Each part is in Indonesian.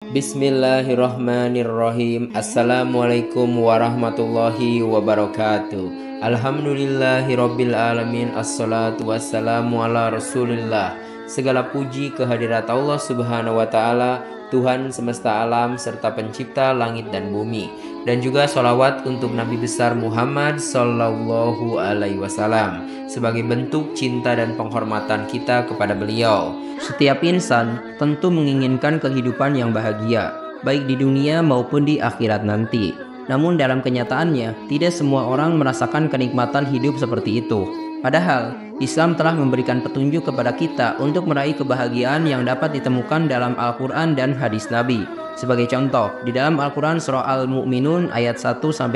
Bismillahirrahmanirrahim. Assalamualaikum warahmatullahi wabarakatuh. Alhamdulillahirabbil alamin. Assalatu wassalamu ala Rasulillah. Segala puji kehadirat Allah Subhanahu wa taala, Tuhan semesta alam serta pencipta langit dan bumi, dan juga sholawat untuk Nabi besar Muhammad Sallallahu Alaihi Wasallam sebagai bentuk cinta dan penghormatan kita kepada beliau. Setiap insan tentu menginginkan kehidupan yang bahagia, baik di dunia maupun di akhirat nanti. Namun dalam kenyataannya, tidak semua orang merasakan kenikmatan hidup seperti itu. Padahal, Islam telah memberikan petunjuk kepada kita untuk meraih kebahagiaan yang dapat ditemukan dalam Al-Quran dan hadis Nabi. Sebagai contoh, di dalam Al-Quran surah Al-Mu'minun ayat 1-9,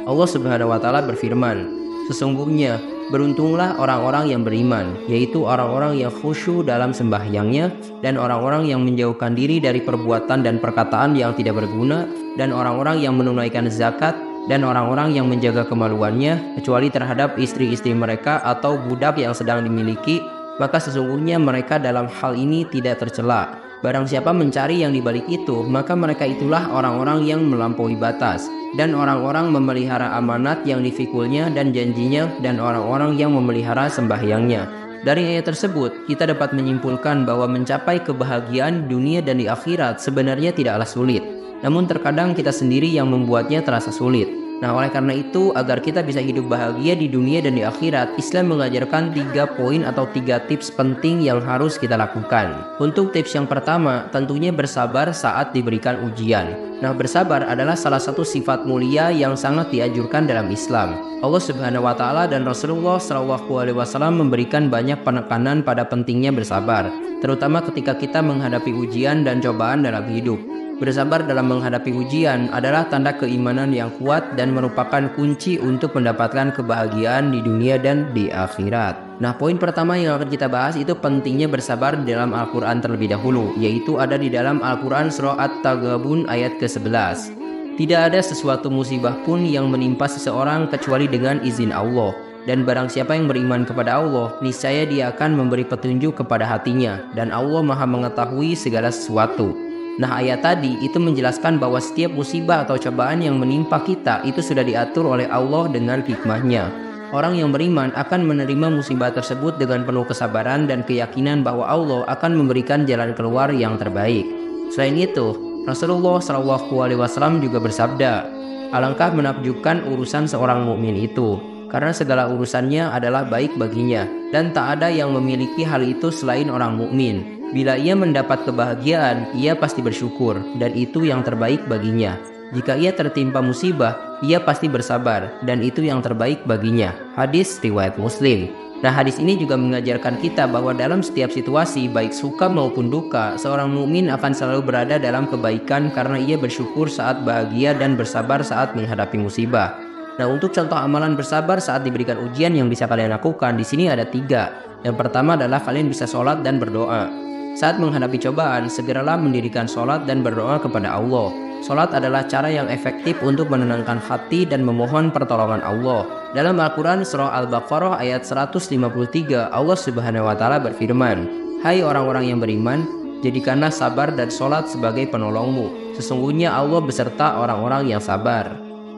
Allah Subhanahu wa taala berfirman, "Sesungguhnya beruntunglah orang-orang yang beriman, yaitu orang-orang yang khusyuk dalam sembahyangnya, dan orang-orang yang menjauhkan diri dari perbuatan dan perkataan yang tidak berguna, dan orang-orang yang menunaikan zakat, dan orang-orang yang menjaga kemaluannya, kecuali terhadap istri-istri mereka atau budak yang sedang dimiliki, maka sesungguhnya mereka dalam hal ini tidak tercela. Barang siapa mencari yang dibalik itu, maka mereka itulah orang-orang yang melampaui batas, dan orang-orang memelihara amanat yang difikulnya dan janjinya, dan orang-orang yang memelihara sembahyangnya." Dari ayat tersebut, kita dapat menyimpulkan bahwa mencapai kebahagiaan di dunia dan di akhirat sebenarnya tidaklah sulit. Namun terkadang kita sendiri yang membuatnya terasa sulit. Nah, oleh karena itu, agar kita bisa hidup bahagia di dunia dan di akhirat, Islam mengajarkan 3 poin atau 3 tips penting yang harus kita lakukan. Untuk tips yang pertama, tentunya bersabar saat diberikan ujian. Nah, bersabar adalah salah satu sifat mulia yang sangat dianjurkan dalam Islam. Allah Subhanahu wa taala dan Rasulullah Shallallahu alaihi wasallam memberikan banyak penekanan pada pentingnya bersabar, terutama ketika kita menghadapi ujian dan cobaan dalam hidup. Bersabar dalam menghadapi ujian adalah tanda keimanan yang kuat dan merupakan kunci untuk mendapatkan kebahagiaan di dunia dan di akhirat. Nah, poin pertama yang akan kita bahas itu pentingnya bersabar dalam Al-Quran terlebih dahulu, yaitu ada di dalam Al-Quran surah At-Taghabun ayat ke-11. Tidak ada sesuatu musibah pun yang menimpa seseorang kecuali dengan izin Allah. Dan barang siapa yang beriman kepada Allah, niscaya dia akan memberi petunjuk kepada hatinya, dan Allah Maha mengetahui segala sesuatu. Nah, ayat tadi itu menjelaskan bahwa setiap musibah atau cobaan yang menimpa kita itu sudah diatur oleh Allah dengan hikmahnya. Orang yang beriman akan menerima musibah tersebut dengan penuh kesabaran dan keyakinan bahwa Allah akan memberikan jalan keluar yang terbaik. Selain itu, Rasulullah SAW juga bersabda, "Alangkah menakjubkan urusan seorang mukmin itu, karena segala urusannya adalah baik baginya, dan tak ada yang memiliki hal itu selain orang mukmin. Bila ia mendapat kebahagiaan, ia pasti bersyukur, dan itu yang terbaik baginya. Jika ia tertimpa musibah, ia pasti bersabar, dan itu yang terbaik baginya." Hadis riwayat Muslim. Nah, hadis ini juga mengajarkan kita bahwa dalam setiap situasi, baik suka maupun duka, seorang mukmin akan selalu berada dalam kebaikan karena ia bersyukur saat bahagia dan bersabar saat menghadapi musibah. Nah, untuk contoh amalan bersabar saat diberikan ujian yang bisa kalian lakukan, di sini ada 3. Yang pertama adalah kalian bisa sholat dan berdoa. Saat menghadapi cobaan, segeralah mendirikan sholat dan berdoa kepada Allah. Sholat adalah cara yang efektif untuk menenangkan hati dan memohon pertolongan Allah. Dalam Al-Quran surah Al-Baqarah ayat 153, Allah Subhanahu wa taala berfirman, "Hai orang-orang yang beriman, jadikanlah sabar dan sholat sebagai penolongmu. Sesungguhnya Allah beserta orang-orang yang sabar."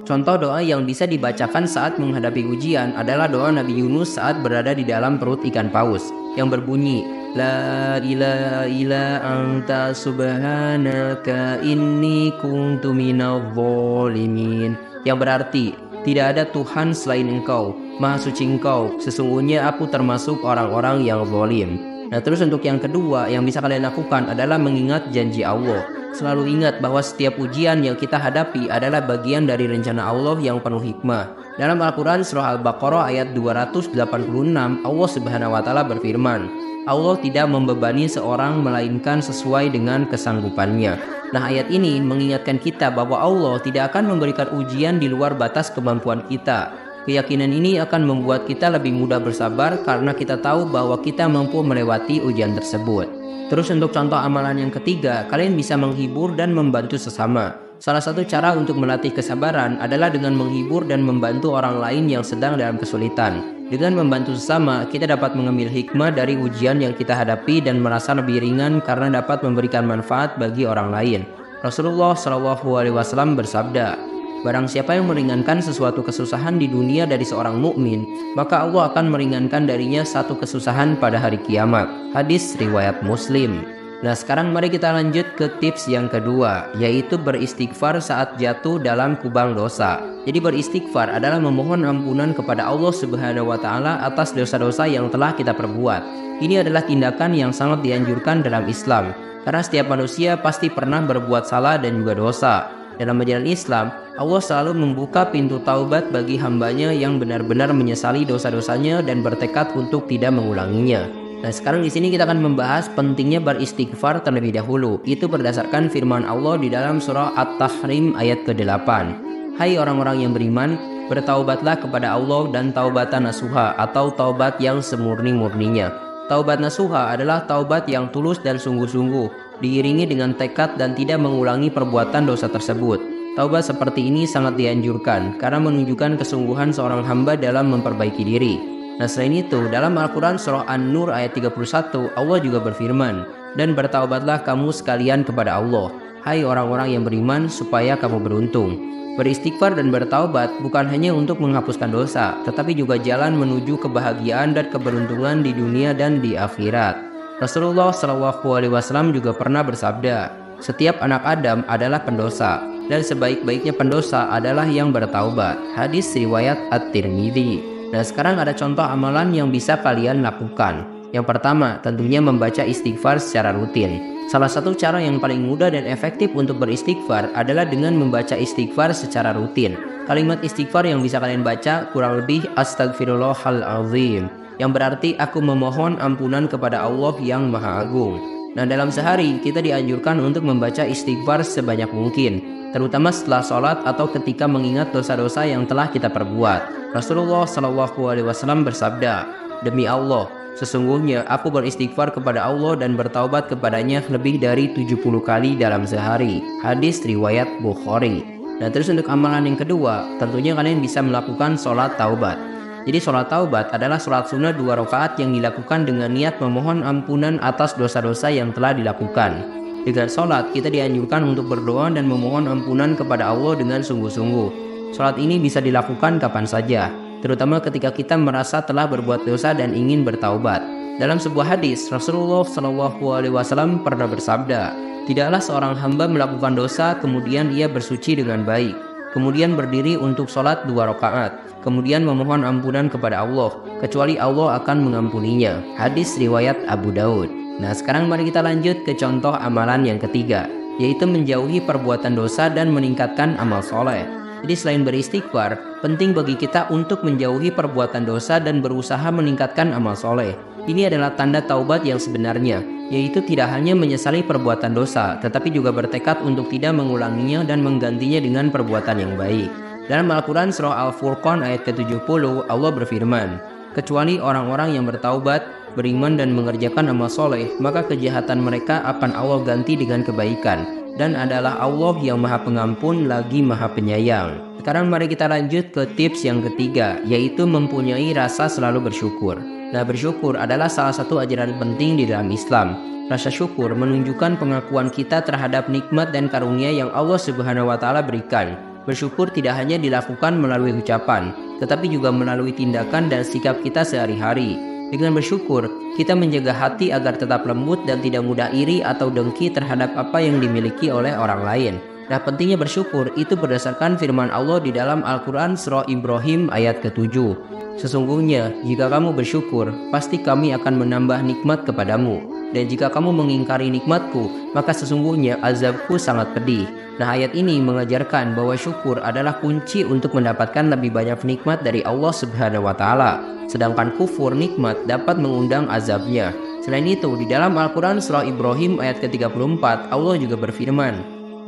Contoh doa yang bisa dibacakan saat menghadapi ujian adalah doa Nabi Yunus saat berada di dalam perut ikan paus, yang berbunyi, "La ilaha illa anta subhanaka inni kuntu minadh dhalimin," yang berarti, "Tidak ada Tuhan selain Engkau, Maha Suci Engkau, sesungguhnya aku termasuk orang-orang yang zalim." Nah, terus untuk yang kedua yang bisa kalian lakukan adalah mengingat janji Allah. Selalu ingat bahwa setiap ujian yang kita hadapi adalah bagian dari rencana Allah yang penuh hikmah. Dalam Al-Quran surah Al-Baqarah ayat 286, Allah Subhanahu wa taala berfirman, "Allah tidak membebani seorang melainkan sesuai dengan kesanggupannya." Nah, ayat ini mengingatkan kita bahwa Allah tidak akan memberikan ujian di luar batas kemampuan kita. Keyakinan ini akan membuat kita lebih mudah bersabar karena kita tahu bahwa kita mampu melewati ujian tersebut. Terus untuk contoh amalan yang ketiga, kalian bisa menghibur dan membantu sesama. Salah satu cara untuk melatih kesabaran adalah dengan menghibur dan membantu orang lain yang sedang dalam kesulitan. Dengan membantu sesama, kita dapat mengambil hikmah dari ujian yang kita hadapi dan merasa lebih ringan karena dapat memberikan manfaat bagi orang lain. Rasulullah SAW bersabda, "Barang siapa yang meringankan sesuatu kesusahan di dunia dari seorang mukmin, maka Allah akan meringankan darinya satu kesusahan pada hari kiamat." Hadis riwayat Muslim. Nah, sekarang mari kita lanjut ke tips yang kedua, yaitu beristighfar saat jatuh dalam kubang dosa. Jadi beristighfar adalah memohon ampunan kepada Allah Subhanahu wa taala atas dosa-dosa yang telah kita perbuat. Ini adalah tindakan yang sangat dianjurkan dalam Islam, karena setiap manusia pasti pernah berbuat salah dan juga dosa. Dalam ajaran Islam, Allah selalu membuka pintu taubat bagi hambanya yang benar-benar menyesali dosa-dosanya dan bertekad untuk tidak mengulanginya. Nah, sekarang di sini kita akan membahas pentingnya beristighfar terlebih dahulu. Itu berdasarkan firman Allah di dalam surah At-Tahrim ayat ke-8. "Hai orang-orang yang beriman, bertaubatlah kepada Allah dan taubatan nasuha atau taubat yang semurni-murninya." Taubat nasuha adalah taubat yang tulus dan sungguh-sungguh, diiringi dengan tekad dan tidak mengulangi perbuatan dosa tersebut. Taubat seperti ini sangat dianjurkan karena menunjukkan kesungguhan seorang hamba dalam memperbaiki diri. Nah, selain itu, dalam Al-Quran surah An-Nur ayat 31, Allah juga berfirman, "Dan bertaubatlah kamu sekalian kepada Allah, hai orang-orang yang beriman, supaya kamu beruntung." Beristighfar dan bertaubat bukan hanya untuk menghapuskan dosa, tetapi juga jalan menuju kebahagiaan dan keberuntungan di dunia dan di akhirat. Rasulullah SAW juga pernah bersabda, "Setiap anak Adam adalah pendosa, dan sebaik-baiknya pendosa adalah yang bertaubat." Hadis riwayat At-Tirmidzi. Nah, sekarang ada contoh amalan yang bisa kalian lakukan. Yang pertama, tentunya membaca istighfar secara rutin. Salah satu cara yang paling mudah dan efektif untuk beristighfar adalah dengan membaca istighfar secara rutin. Kalimat istighfar yang bisa kalian baca kurang lebih Astaghfirullahaladzim, yang berarti aku memohon ampunan kepada Allah yang Maha Agung. Nah, dalam sehari kita dianjurkan untuk membaca istighfar sebanyak mungkin, terutama setelah sholat atau ketika mengingat dosa-dosa yang telah kita perbuat. Rasulullah SAW bersabda, "Demi Allah, sesungguhnya aku beristighfar kepada Allah dan bertaubat kepadanya lebih dari 70 kali dalam sehari." Hadis riwayat Bukhari. Nah, terus untuk amalan yang kedua, tentunya kalian bisa melakukan sholat taubat. Jadi sholat taubat adalah sholat sunnah 2 rakaat yang dilakukan dengan niat memohon ampunan atas dosa-dosa yang telah dilakukan. Dengan sholat, kita dianjurkan untuk berdoa dan memohon ampunan kepada Allah dengan sungguh-sungguh. Sholat ini bisa dilakukan kapan saja, terutama ketika kita merasa telah berbuat dosa dan ingin bertaubat. Dalam sebuah hadis, Rasulullah SAW pernah bersabda, "Tidaklah seorang hamba melakukan dosa kemudian ia bersuci dengan baik, kemudian berdiri untuk sholat 2 rakaat, kemudian memohon ampunan kepada Allah, kecuali Allah akan mengampuninya." Hadis riwayat Abu Daud. Nah, sekarang mari kita lanjut ke contoh amalan yang ketiga, yaitu menjauhi perbuatan dosa dan meningkatkan amal soleh. Jadi selain beristighfar, penting bagi kita untuk menjauhi perbuatan dosa dan berusaha meningkatkan amal soleh. Ini adalah tanda taubat yang sebenarnya, yaitu tidak hanya menyesali perbuatan dosa, tetapi juga bertekad untuk tidak mengulanginya dan menggantinya dengan perbuatan yang baik. Dalam Al-Quran surah Al-Furqan ayat ke-70, Allah berfirman, "Kecuali orang-orang yang bertaubat, beriman dan mengerjakan amal soleh, maka kejahatan mereka akan Allah ganti dengan kebaikan. Dan adalah Allah yang Maha Pengampun lagi Maha Penyayang." Sekarang mari kita lanjut ke tips yang ketiga, yaitu mempunyai rasa selalu bersyukur. Nah, bersyukur adalah salah satu ajaran penting di dalam Islam. Rasa syukur menunjukkan pengakuan kita terhadap nikmat dan karunia yang Allah Subhanahu wa taala berikan. Bersyukur tidak hanya dilakukan melalui ucapan, tetapi juga melalui tindakan dan sikap kita sehari-hari. Dengan bersyukur, kita menjaga hati agar tetap lembut dan tidak mudah iri atau dengki terhadap apa yang dimiliki oleh orang lain. Nah, pentingnya bersyukur itu berdasarkan firman Allah di dalam Al-Quran surah Ibrahim ayat ke-7. "Sesungguhnya, jika kamu bersyukur, pasti kami akan menambah nikmat kepadamu. Dan jika kamu mengingkari nikmatku, maka sesungguhnya azabku sangat pedih." Nah, ayat ini mengajarkan bahwa syukur adalah kunci untuk mendapatkan lebih banyak nikmat dari Allah Subhanahu wa taala. Sedangkan kufur nikmat dapat mengundang azabnya. Selain itu, di dalam Al-Quran surah Ibrahim ayat ke-34, Allah juga berfirman,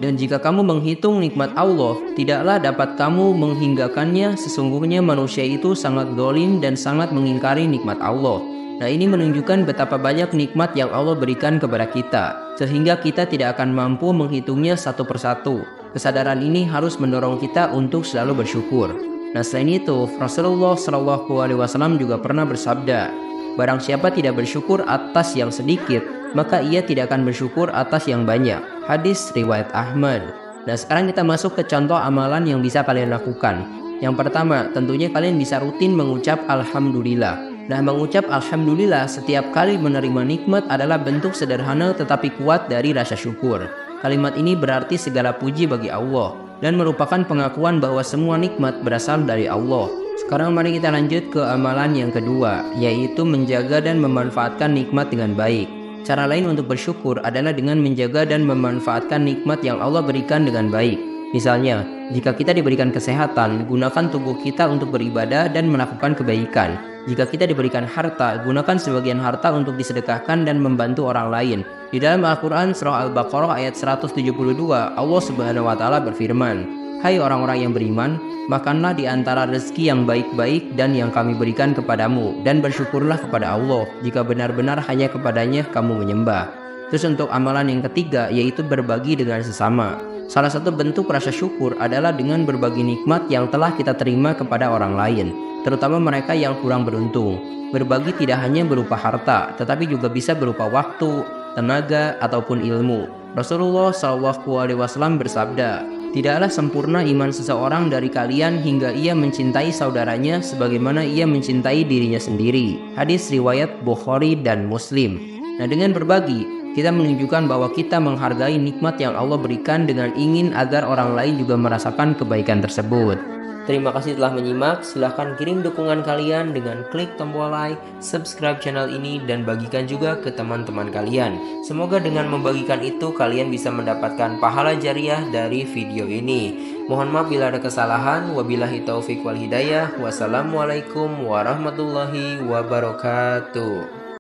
"Dan jika kamu menghitung nikmat Allah, tidaklah dapat kamu menghinggakannya. Sesungguhnya manusia itu sangat zalim dan sangat mengingkari nikmat Allah." Nah, ini menunjukkan betapa banyak nikmat yang Allah berikan kepada kita, sehingga kita tidak akan mampu menghitungnya satu persatu. Kesadaran ini harus mendorong kita untuk selalu bersyukur. Nah, selain itu, Rasulullah SAW juga pernah bersabda, barang siapa tidak bersyukur atas yang sedikit, maka ia tidak akan bersyukur atas yang banyak. Hadis riwayat Ahmad. Nah, sekarang kita masuk ke contoh amalan yang bisa kalian lakukan. Yang pertama, tentunya kalian bisa rutin mengucap Alhamdulillah. Nah, mengucap Alhamdulillah setiap kali menerima nikmat adalah bentuk sederhana tetapi kuat dari rasa syukur. Kalimat ini berarti segala puji bagi Allah dan merupakan pengakuan bahwa semua nikmat berasal dari Allah. Sekarang mari kita lanjut ke amalan yang kedua, yaitu menjaga dan memanfaatkan nikmat dengan baik. Cara lain untuk bersyukur adalah dengan menjaga dan memanfaatkan nikmat yang Allah berikan dengan baik. Misalnya, jika kita diberikan kesehatan, gunakan tubuh kita untuk beribadah dan melakukan kebaikan. Jika kita diberikan harta, gunakan sebagian harta untuk disedekahkan dan membantu orang lain. Di dalam Al-Quran Surah Al-Baqarah ayat 172, Allah Subhanahu wa Ta'ala berfirman, "Hai orang-orang yang beriman, makanlah di antara rezeki yang baik-baik dan yang kami berikan kepadamu, dan bersyukurlah kepada Allah jika benar-benar hanya kepadanya kamu menyembah." Terus untuk amalan yang ketiga, yaitu berbagi dengan sesama. Salah satu bentuk rasa syukur adalah dengan berbagi nikmat yang telah kita terima kepada orang lain, terutama mereka yang kurang beruntung. Berbagi tidak hanya berupa harta, tetapi juga bisa berupa waktu, tenaga, ataupun ilmu. Rasulullah SAW bersabda, "Tidaklah sempurna iman seseorang dari kalian hingga ia mencintai saudaranya sebagaimana ia mencintai dirinya sendiri." Hadis riwayat Bukhari dan Muslim. Nah, dengan berbagi, kita menunjukkan bahwa kita menghargai nikmat yang Allah berikan dengan ingin agar orang lain juga merasakan kebaikan tersebut. Terima kasih telah menyimak. Silahkan kirim dukungan kalian dengan klik tombol like, subscribe channel ini, dan bagikan juga ke teman-teman kalian. Semoga dengan membagikan itu kalian bisa mendapatkan pahala jariah dari video ini. Mohon maaf bila ada kesalahan. Wabillahi taufik wal hidayah. Wassalamualaikum warahmatullahi wabarakatuh.